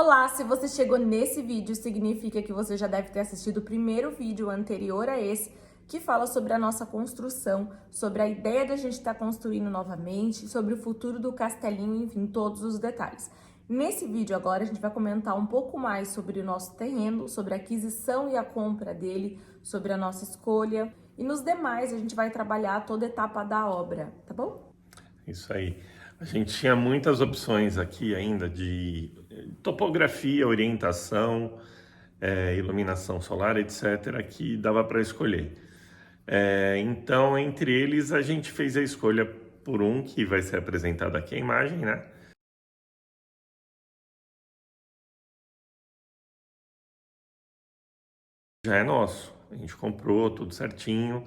Olá, se você chegou nesse vídeo, significa que você já deve ter assistido o primeiro vídeo anterior a esse, que fala sobre a nossa construção, sobre a ideia da gente estar construindo novamente, sobre o futuro do castelinho, enfim, todos os detalhes. Nesse vídeo agora a gente vai comentar um pouco mais sobre o nosso terreno, sobre a aquisição e a compra dele, sobre a nossa escolha, e nos demais a gente vai trabalhar toda a etapa da obra, tá bom? Isso aí. A gente tinha muitas opções aqui ainda de topografia, orientação, iluminação solar, etc., que dava para escolher. Então, entre eles, a gente fez a escolha por um que vai ser apresentado aqui a imagem, né? Já é nosso. A gente comprou tudo certinho,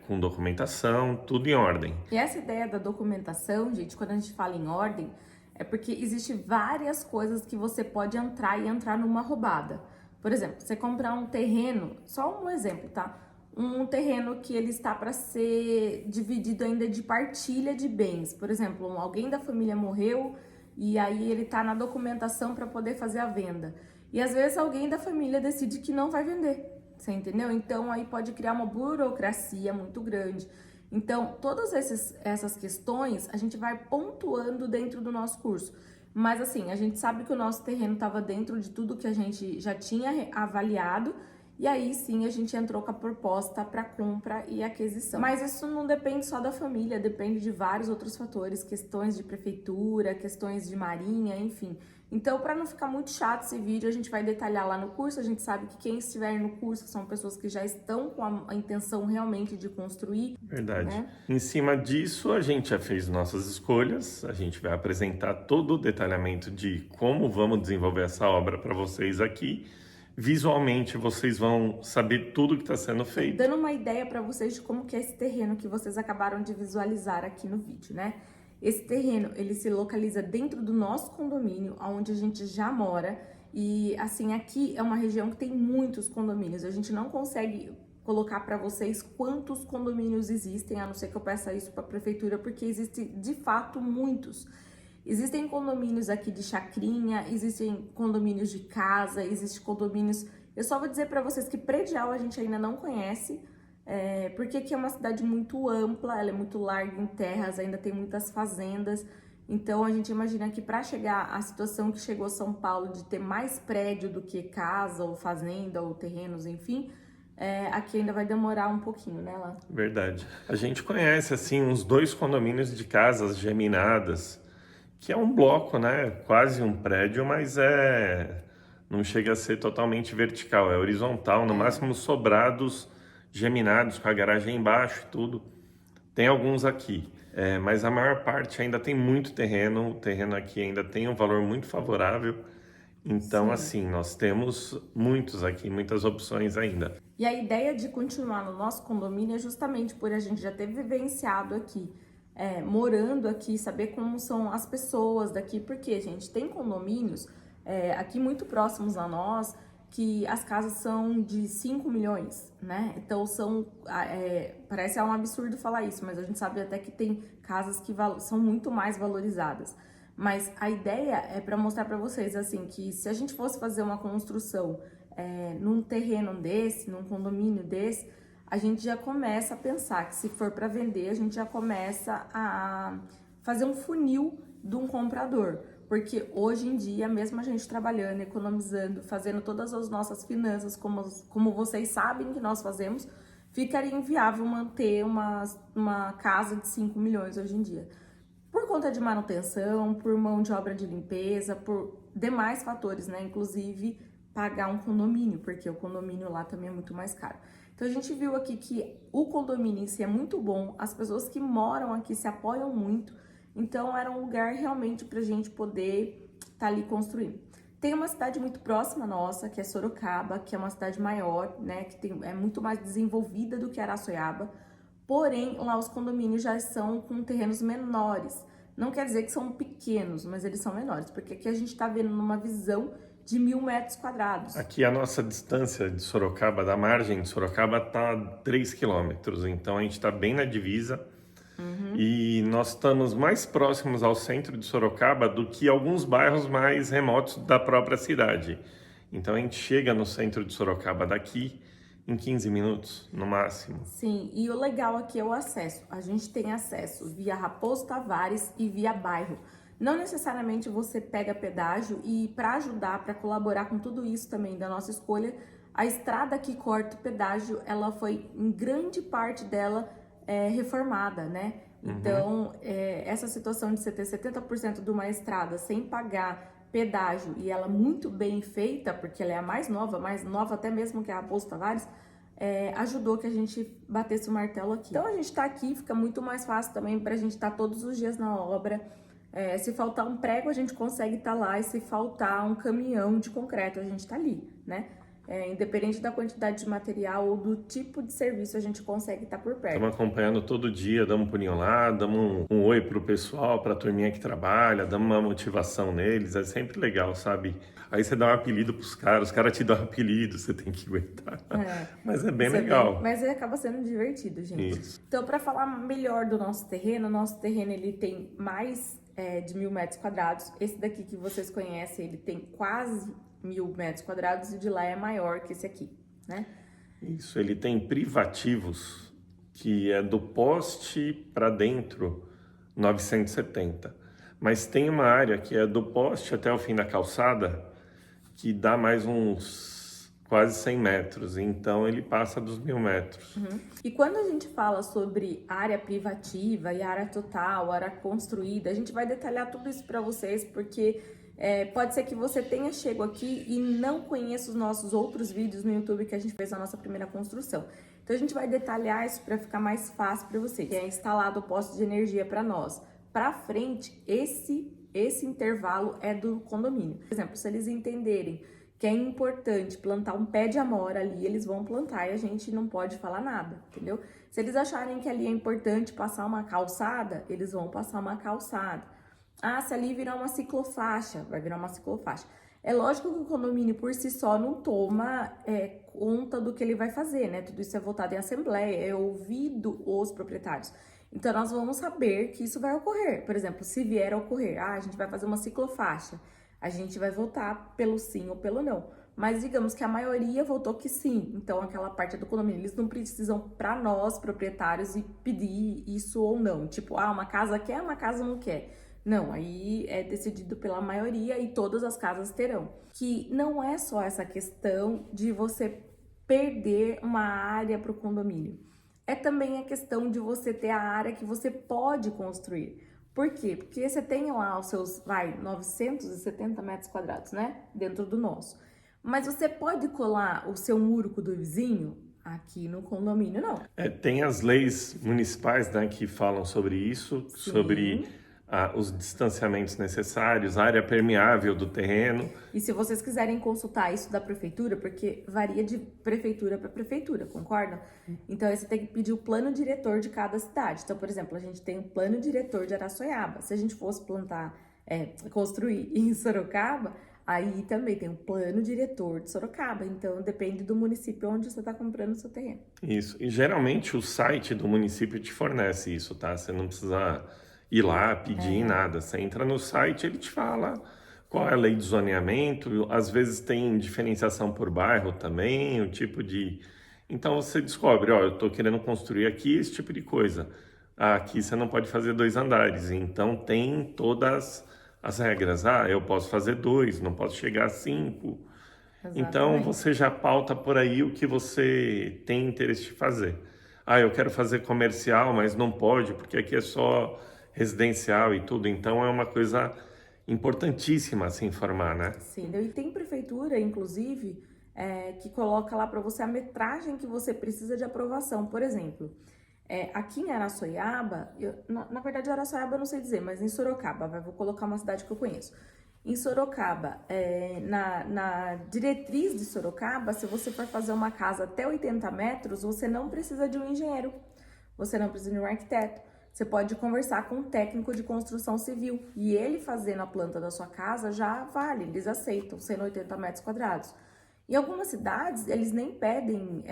com documentação, tudo em ordem. E essa ideia da documentação, gente, quando a gente fala em ordem, é porque existe várias coisas que você pode entrar e entrar numa roubada. Por exemplo, você comprar um terreno, só um exemplo, tá? Um terreno que ele está para ser dividido ainda de partilha de bens. Por exemplo, alguém da família morreu e aí ele tá na documentação para poder fazer a venda. E às vezes alguém da família decide que não vai vender. Você entendeu? Então aí pode criar uma burocracia muito grande. Então, todas essas questões a gente vai pontuando dentro do nosso curso. Mas assim, a gente sabe que o nosso terreno estava dentro de tudo que a gente já tinha avaliado, e aí sim a gente entrou com a proposta para compra e aquisição. Mas isso não depende só da família, depende de vários outros fatores, questões de prefeitura, questões de marinha, enfim. Então, para não ficar muito chato esse vídeo, a gente vai detalhar lá no curso. A gente sabe que quem estiver no curso são pessoas que já estão com a intenção realmente de construir. Verdade. Né? Em cima disso, a gente já fez nossas escolhas, a gente vai apresentar todo o detalhamento de como vamos desenvolver essa obra para vocês aqui. Visualmente, vocês vão saber tudo que está sendo feito. Dando uma ideia para vocês de como que é esse terreno que vocês acabaram de visualizar aqui no vídeo, né? Esse terreno, ele se localiza dentro do nosso condomínio, onde a gente já mora. E, assim, aqui é uma região que tem muitos condomínios. A gente não consegue colocar para vocês quantos condomínios existem, a não ser que eu peça isso para a prefeitura, porque existe, de fato, muitos. Existem condomínios aqui de chacrinha, existem condomínios de casa, existem condomínios... Eu só vou dizer para vocês que predial a gente ainda não conhece, porque aqui é uma cidade muito ampla, ela é muito larga em terras, ainda tem muitas fazendas. Então a gente imagina que para chegar à situação que chegou São Paulo de ter mais prédio do que casa ou fazenda ou terrenos, enfim, aqui ainda vai demorar um pouquinho, né, Lá? Verdade. A gente conhece, assim, uns 2 condomínios de casas geminadas, que é um bloco, né? Quase um prédio, mas não chega a ser totalmente vertical, é horizontal, no máximo sobrados geminados, com a garagem embaixo e tudo. Tem alguns aqui, mas a maior parte ainda tem muito terreno, o terreno aqui ainda tem um valor muito favorável. Então, Sim. assim, nós temos muitos aqui, muitas opções ainda. E a ideia de continuar no nosso condomínio é justamente por a gente já ter vivenciado aqui, morando aqui, saber como são as pessoas daqui, porque, gente, tem condomínios aqui muito próximos a nós, que as casas são de 5 milhões, né? Então parece um absurdo falar isso, mas a gente sabe até que tem casas que são muito mais valorizadas. Mas a ideia é para mostrar para vocês, assim, que se a gente fosse fazer uma construção num terreno desse, num condomínio desse, a gente já começa a pensar que se for para vender, a gente já começa a fazer um funil de um comprador. Porque hoje em dia, mesmo a gente trabalhando, economizando, fazendo todas as nossas finanças, como vocês sabem que nós fazemos, ficaria inviável manter uma casa de 5 milhões hoje em dia. Por conta de manutenção, por mão de obra de limpeza, por demais fatores, né? Inclusive pagar um condomínio, porque o condomínio lá também é muito mais caro. Então a gente viu aqui que o condomínio em si é muito bom, as pessoas que moram aqui se apoiam muito, então era um lugar realmente pra gente poder estar ali construindo. Tem uma cidade muito próxima nossa, que é Sorocaba, que é uma cidade maior, né, que é muito mais desenvolvida do que Araçoiaba, porém lá os condomínios já são com terrenos menores. Não quer dizer que são pequenos, mas eles são menores, porque aqui a gente tá vendo numa visão de 1.000 metros quadrados. Aqui a nossa distância de Sorocaba, da margem de Sorocaba, está a 3 quilômetros, então a gente está bem na divisa. E nós estamos mais próximos ao centro de Sorocaba do que alguns bairros mais remotos da própria cidade. Então a gente chega no centro de Sorocaba daqui em 15 minutos, no máximo. Sim, e o legal aqui é o acesso. A gente tem acesso via Raposo Tavares e via bairro. Não necessariamente você pega pedágio, e para ajudar, para colaborar com tudo isso também da nossa escolha, a estrada que corta o pedágio, ela foi, em grande parte dela, reformada, né? Então, essa situação de você ter 70% de uma estrada sem pagar pedágio e ela muito bem feita, porque ela é a mais nova até mesmo que a Raposo Tavares, ajudou que a gente batesse o martelo aqui. Então, a gente tá aqui, fica muito mais fácil também pra gente estar todos os dias na obra. Se faltar um prego, a gente consegue estar lá, e se faltar um caminhão de concreto, a gente tá ali, né? Independente da quantidade de material ou do tipo de serviço, a gente consegue estar por perto. Estamos acompanhando todo dia, damos um pulinho lá, damos um oi pro pessoal, pra turminha que trabalha, damos uma motivação neles, é sempre legal, sabe? Aí você dá um apelido pros caras, os caras te dão um apelido, você tem que aguentar. Mas é bem legal. Mas acaba sendo divertido, gente. Isso. Então, para falar melhor do nosso terreno, ele tem mais de 1.000 metros quadrados. Esse daqui que vocês conhecem, ele tem quase 1.000 metros quadrados, e de lá é maior que esse aqui, né? Isso, ele tem privativos, que é do poste para dentro, 970. Mas tem uma área que é do poste até o fim da calçada, que dá mais uns quase 100 metros, então ele passa dos 1.000 metros. E quando a gente fala sobre área privativa e área total, área construída, a gente vai detalhar tudo isso para vocês, porque pode ser que você tenha chego aqui e não conheça os nossos outros vídeos no YouTube que a gente fez na nossa primeira construção. Então a gente vai detalhar isso para ficar mais fácil para vocês. Que é instalado o posto de energia para nós. Para frente, esse intervalo é do condomínio. Por exemplo, se eles entenderem que é importante plantar um pé de amora ali, eles vão plantar e a gente não pode falar nada, entendeu? Se eles acharem que ali é importante passar uma calçada, eles vão passar uma calçada. Se ali virar uma ciclofaixa, vai virar uma ciclofaixa. É lógico que o condomínio por si só não toma conta do que ele vai fazer, né? Tudo isso é votado em assembleia, é ouvido os proprietários. Então, nós vamos saber que isso vai ocorrer. Por exemplo, se vier a ocorrer, a gente vai fazer uma ciclofaixa, a gente vai votar pelo sim ou pelo não. Mas digamos que a maioria votou que sim, então aquela parte do condomínio, eles não precisam, para nós, proprietários, e pedir isso ou não. Tipo, uma casa quer, uma casa não quer. Não, aí é decidido pela maioria e todas as casas terão. Que não é só essa questão de você perder uma área para o condomínio. É também a questão de você ter a área que você pode construir. Por quê? Porque você tem lá os seus, 970 metros quadrados, né? Dentro do nosso. Mas você pode colar o seu muro do vizinho aqui no condomínio, não. Tem as leis municipais, né, que falam sobre isso, Sim. sobre os distanciamentos necessários, a área permeável do terreno. E se vocês quiserem consultar isso da prefeitura, porque varia de prefeitura para prefeitura, concordam? Então, aí você tem que pedir o plano diretor de cada cidade. Então, por exemplo, a gente tem o plano diretor de Araçoiaba. Se a gente fosse construir em Sorocaba, aí também tem o plano diretor de Sorocaba. Então, depende do município onde você está comprando o seu terreno. Isso. E geralmente o site do município te fornece isso, tá? Você não precisa ir lá pedir nada. Você entra no site, ele te fala qual é a lei de zoneamento. Às vezes tem diferenciação por bairro também, o tipo de... Então você descobre, eu estou querendo construir aqui esse tipo de coisa. Aqui você não pode fazer 2 andares. Então tem todas as regras. Eu posso fazer 2, não posso chegar a 5. Exatamente. Então você já pauta por aí o que você tem interesse de fazer. Eu quero fazer comercial, mas não pode, porque aqui é só residencial e tudo. Então é uma coisa importantíssima a se informar, né? Sim, e tem prefeitura, inclusive, que coloca lá para você a metragem que você precisa de aprovação. Por exemplo, aqui em Araçoiaba, na verdade Araçoiaba eu não sei dizer, mas em Sorocaba, vou colocar uma cidade que eu conheço. Em Sorocaba, na diretriz de Sorocaba, se você for fazer uma casa até 80 metros, você não precisa de um engenheiro, você não precisa de um arquiteto. Você pode conversar com um técnico de construção civil e ele fazendo a planta da sua casa já vale, eles aceitam, sendo 80 metros quadrados. Em algumas cidades, eles nem pedem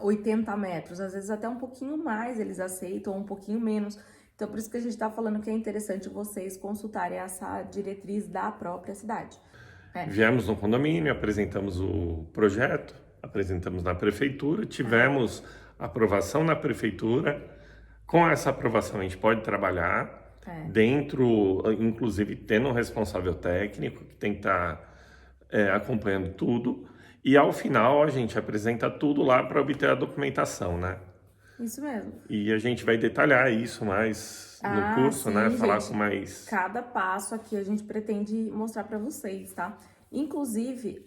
80 metros, às vezes até um pouquinho mais eles aceitam, um pouquinho menos. Então, por isso que a gente está falando que é interessante vocês consultarem essa diretriz da própria cidade. Viemos no condomínio, apresentamos o projeto, apresentamos na prefeitura, tivemos aprovação na prefeitura. Com essa aprovação, a gente pode trabalhar dentro, inclusive tendo um responsável técnico que tem que estar acompanhando tudo. E ao final, a gente apresenta tudo lá para obter a documentação, né? Isso mesmo. E a gente vai detalhar isso mais no curso, sim, né? Falar gente, com mais... Cada passo aqui a gente pretende mostrar para vocês, tá? Inclusive,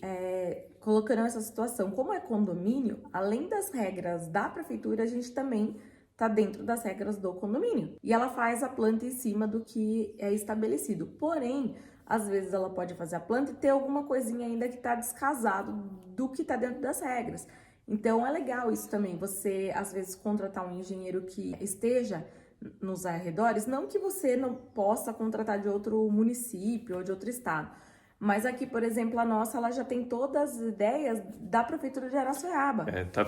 colocando essa situação, como é condomínio, além das regras da prefeitura, a gente também tá dentro das regras do condomínio. E ela faz a planta em cima do que é estabelecido. Porém, às vezes ela pode fazer a planta e ter alguma coisinha ainda que tá descasado do que tá dentro das regras. Então, é legal isso também, você, às vezes, contratar um engenheiro que esteja nos arredores, não que você não possa contratar de outro município ou de outro estado, mas aqui, por exemplo, a nossa, ela já tem todas as ideias da Prefeitura de Araçoiaba. Tá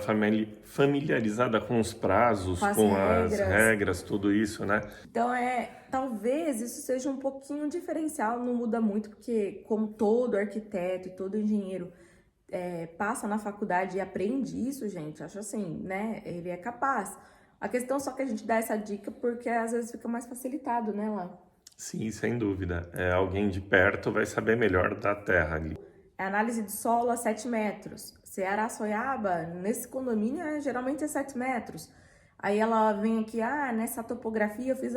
familiarizada com os prazos, Com as regras, tudo isso, né? Então, talvez isso seja um pouquinho diferencial, não muda muito, porque como todo arquiteto e todo engenheiro passa na faculdade e aprende isso, gente, acho assim, né? Ele é capaz. A questão só que a gente dá essa dica porque às vezes fica mais facilitado, né, lá? Sim, sem dúvida. Alguém de perto vai saber melhor da terra ali. Análise de solo a 7 metros. Se é Araçoiaba, nesse condomínio, geralmente é 7 metros. Aí ela vem aqui, nessa topografia eu fiz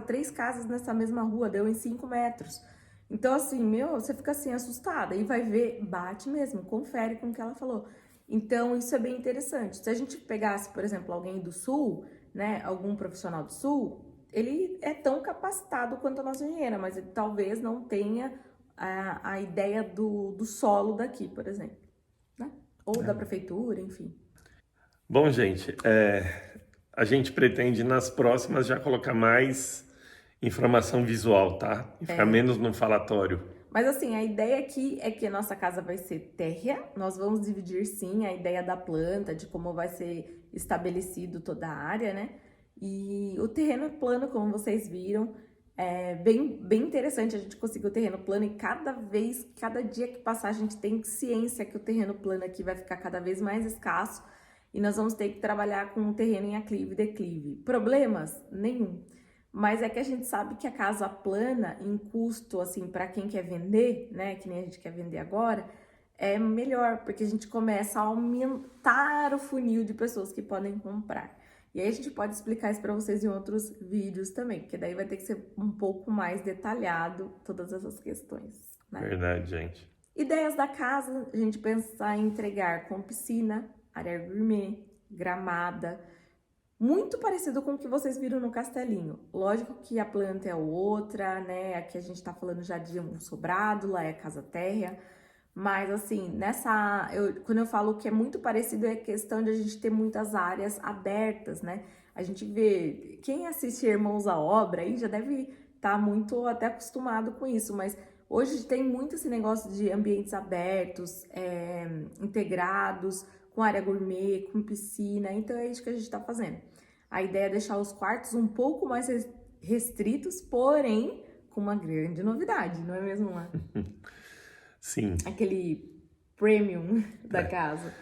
3 casas nessa mesma rua, deu em 5 metros. Então, assim, você fica assim, assustada. E vai ver, bate mesmo, confere com o que ela falou. Então, isso é bem interessante. Se a gente pegasse, por exemplo, alguém do Sul, né, algum profissional do Sul, ele é tão capacitado quanto a nossa engenheira, mas ele talvez não tenha a ideia do solo daqui, por exemplo, né? Ou da prefeitura, enfim. Bom, gente, a gente pretende nas próximas já colocar mais informação visual, tá? E ficar menos no falatório. Mas assim, a ideia aqui é que a nossa casa vai ser térrea, nós vamos dividir sim a ideia da planta, de como vai ser estabelecido toda a área, né? E o terreno é plano, como vocês viram, é bem interessante a gente conseguir o terreno plano e cada dia que passar a gente tem ciência que o terreno plano aqui vai ficar cada vez mais escasso e nós vamos ter que trabalhar com um terreno em aclive e declive. Problemas? Nenhum. Mas é que a gente sabe que a casa plana, em custo, assim, para quem quer vender, né, que nem a gente quer vender agora, é melhor, porque a gente começa a aumentar o funil de pessoas que podem comprar. E aí a gente pode explicar isso para vocês em outros vídeos também, porque daí vai ter que ser um pouco mais detalhado todas essas questões, né? Verdade, gente. Ideias da casa, a gente pensa em entregar com piscina, área gourmet, gramada, muito parecido com o que vocês viram no Castelinho. Lógico que a planta é outra, né? Aqui a gente tá falando já de um sobrado, lá é casa térrea. Mas assim, quando eu falo que é muito parecido, é questão de a gente ter muitas áreas abertas, né? A gente vê, quem assiste Irmãos à Obra aí já deve estar muito até acostumado com isso, mas hoje tem muito esse negócio de ambientes abertos, integrados, com área gourmet, com piscina, então é isso que a gente tá fazendo. A ideia é deixar os quartos um pouco mais restritos, porém com uma grande novidade, não é mesmo, Lá? Sim. Aquele premium da casa.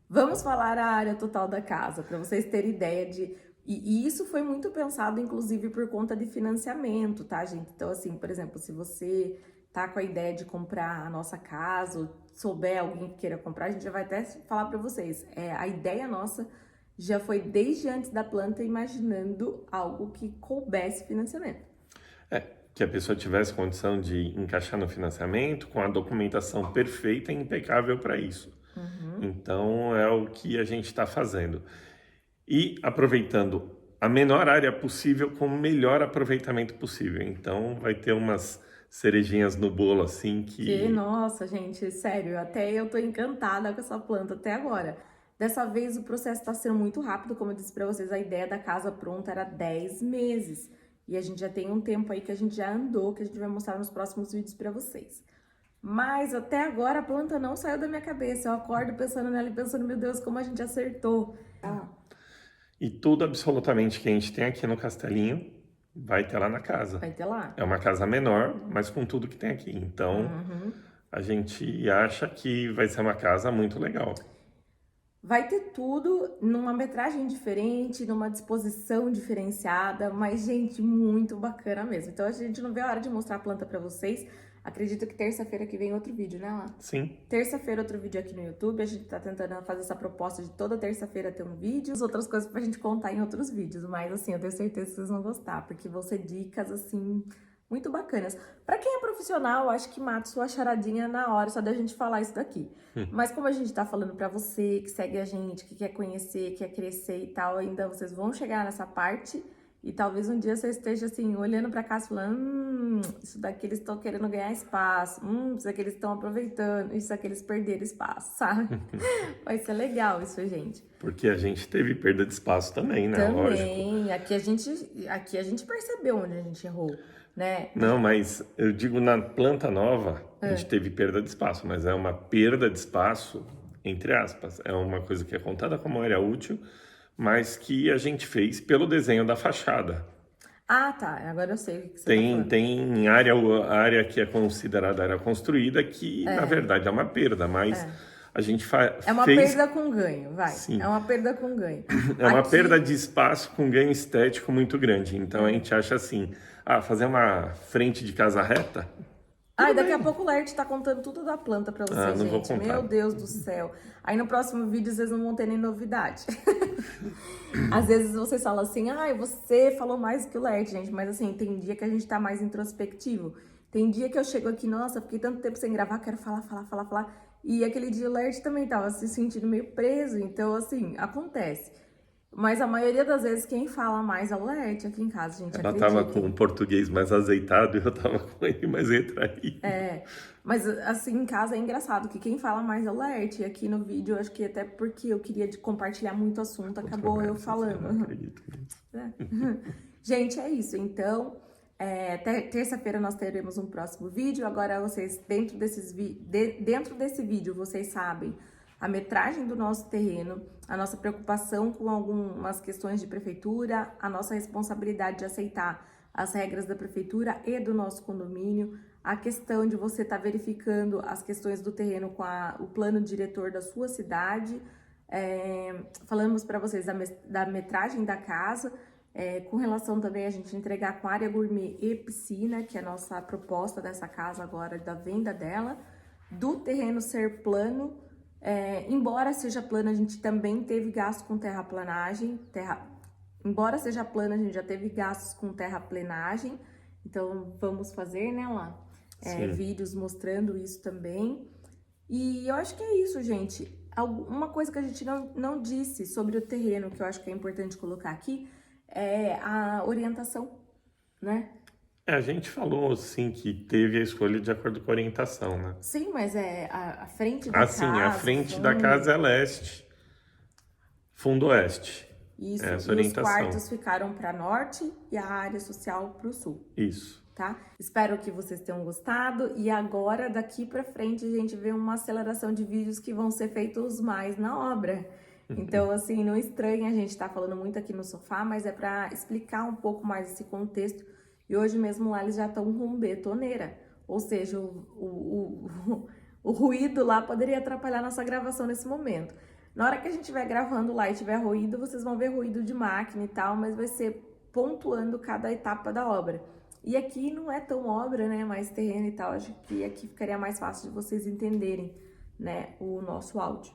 Vamos falar a área total da casa, para vocês terem ideia de... E isso foi muito pensado, inclusive, por conta de financiamento, tá, gente? Então, assim, por exemplo, se você tá com a ideia de comprar a nossa casa, ou souber alguém que queira comprar, a gente já vai até falar para vocês. A ideia nossa já foi desde antes da planta, imaginando algo que coubesse financiamento. Que a pessoa tivesse condição de encaixar no financiamento com a documentação perfeita e impecável para isso. Então, é o que a gente está fazendo. E aproveitando a menor área possível com o melhor aproveitamento possível. Então, vai ter umas cerejinhas no bolo, assim, Nossa, gente, sério, até eu tô encantada com essa planta até agora. Dessa vez, o processo está sendo muito rápido, como eu disse para vocês, a ideia da casa pronta era 10 meses. E a gente já tem um tempo aí que a gente já andou, que a gente vai mostrar nos próximos vídeos para vocês. Mas até agora a planta não saiu da minha cabeça. Eu acordo pensando nela e pensando, meu Deus, como a gente acertou. E tudo absolutamente que a gente tem aqui no Castelinho vai ter lá na casa. Vai ter lá. É uma casa menor, mas com tudo que tem aqui. Então, a gente acha que vai ser uma casa muito legal. Vai ter tudo numa metragem diferente, numa disposição diferenciada, mas, gente, muito bacana mesmo. Então, a gente não vê a hora de mostrar a planta pra vocês. Acredito que terça-feira que vem outro vídeo, né, Lá? Sim. Terça-feira outro vídeo aqui no YouTube. A gente tá tentando fazer essa proposta de toda terça-feira ter um vídeo. As outras coisas pra gente contar em outros vídeos. Mas, assim, eu tenho certeza que vocês vão gostar, porque vão ser dicas, assim, muito bacanas. Pra quem é profissional, eu acho que mata sua charadinha na hora só da gente falar isso daqui. Mas como a gente tá falando pra você, que segue a gente, que quer conhecer, quer crescer e tal, ainda vocês vão chegar nessa parte e talvez um dia você esteja assim, olhando pra cá e falando, isso daqui eles estão querendo ganhar espaço, isso daqui eles estão aproveitando, isso daqui eles perderam espaço, sabe? Vai ser legal isso, gente. Porque a gente teve perda de espaço também, né? Também, Lógico. aqui a gente percebeu onde a gente errou, né? Não, mas eu digo na planta nova, a gente teve perda de espaço, mas é uma perda de espaço, entre aspas. É uma coisa que é contada como área útil, mas que a gente fez pelo desenho da fachada. Ah, tá. Agora eu sei o que você tá falando. Tem área que é considerada área construída, que na verdade é uma perda, mas a gente É uma fez... perda com ganho, vai. Sim. É uma perda com ganho. É uma Aqui- perda de espaço com ganho estético muito grande. Então a gente acha assim, fazer uma frente de casa reta, Ai, daqui a pouco o Laerte tá contando tudo da planta pra vocês, não vou gente. contar. Meu Deus do céu. Aí no próximo vídeo vocês não vão ter nem novidade. Às vezes vocês falam assim, você falou mais que o Laerte, gente. Mas assim, tem dia que a gente tá mais introspectivo. Tem dia que eu chego aqui, nossa, fiquei tanto tempo sem gravar, quero falar. E aquele dia o Laerte também tava se sentindo meio preso. Então, assim, acontece. Mas a maioria das vezes quem fala mais é o Laerte aqui em casa, gente. Ela Acredita. tava com o português mais azeitado e eu tava com ele mais retraído. Mas assim, em casa é engraçado que quem fala mais é o Laerte. E aqui no vídeo, eu acho que até porque eu queria compartilhar muito assunto, acabou eu Eu não falando. acredito nisso. Gente, é isso. Então, terça-feira nós teremos um próximo vídeo. Agora, vocês, dentro desse vídeo, vocês sabem a metragem do nosso terreno, a nossa preocupação com algumas questões de prefeitura, a nossa responsabilidade de aceitar as regras da prefeitura e do nosso condomínio, a questão de você estar verificando as questões do terreno com o plano diretor da sua cidade. Falamos para vocês da metragem da casa, com relação também a gente entregar com área gourmet e piscina, que é a nossa proposta dessa casa agora, da venda dela, do terreno ser plano. Embora seja plano, a gente também teve gasto com terraplanagem. Embora seja plano, a gente já teve gastos com terraplenagem. Então, vamos fazer, né, Lá? Vídeos mostrando isso também. E eu acho que é isso, gente. Uma coisa que a gente não disse sobre o terreno, que eu acho que é importante colocar aqui, é a orientação, né? A gente falou, assim, que teve a escolha de acordo com a orientação, né? Sim, mas a frente da casa... a frente da casa é leste, fundo oeste. Isso, Essa e os orientação. quartos ficaram para norte e a área social para o sul, Isso. tá? Espero que vocês tenham gostado e agora, daqui para frente, a gente vê uma aceleração de vídeos que vão ser feitos mais na obra. Então, assim, não estranha a gente tá falando muito aqui no sofá, mas é para explicar um pouco mais esse contexto. E hoje mesmo lá eles já estão com betoneira, ou seja, o ruído lá poderia atrapalhar nossa gravação nesse momento. Na hora que a gente estiver gravando lá e tiver ruído, vocês vão ver ruído de máquina e tal, mas vai ser pontuando cada etapa da obra. E aqui não é tão obra, né, mais terreno e tal, acho que aqui ficaria mais fácil de vocês entenderem, né, o nosso áudio.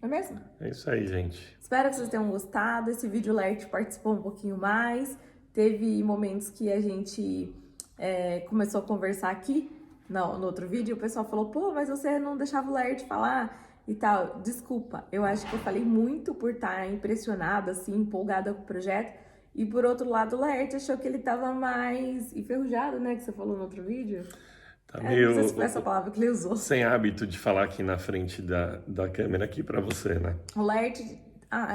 Não é mesmo? É isso aí, gente. Espero que vocês tenham gostado. Esse vídeo o Laerte participou um pouquinho mais. Teve momentos que a gente começou a conversar aqui no outro vídeo. O pessoal falou, pô, mas você não deixava o Laerte falar e tal. Desculpa, eu acho que eu falei muito por estar impressionada, assim, empolgada com o projeto. E por outro lado, o Laerte achou que ele tava mais enferrujado, né? Que você falou no outro vídeo. Tá Não sei se foi essa palavra que ele usou. sem hábito de falar aqui na frente da câmera aqui pra você, né? O Laerte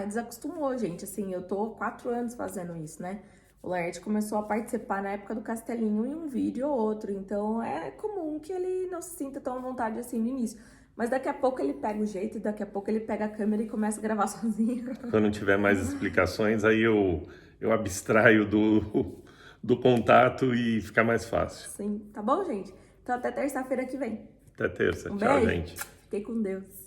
desacostumou, gente. Assim, eu tô há 4 anos fazendo isso, né? O Laerte começou a participar na época do Castelinho em um vídeo ou outro, então é comum que ele não se sinta tão à vontade assim no início. Mas daqui a pouco ele pega o jeito, daqui a pouco ele pega a câmera e começa a gravar sozinho. Quando tiver mais explicações, aí eu abstraio do contato e fica mais fácil. Sim, tá bom, gente? Então até terça-feira que vem. Até terça. Um Tchau, beijo. gente. Fiquei com Deus.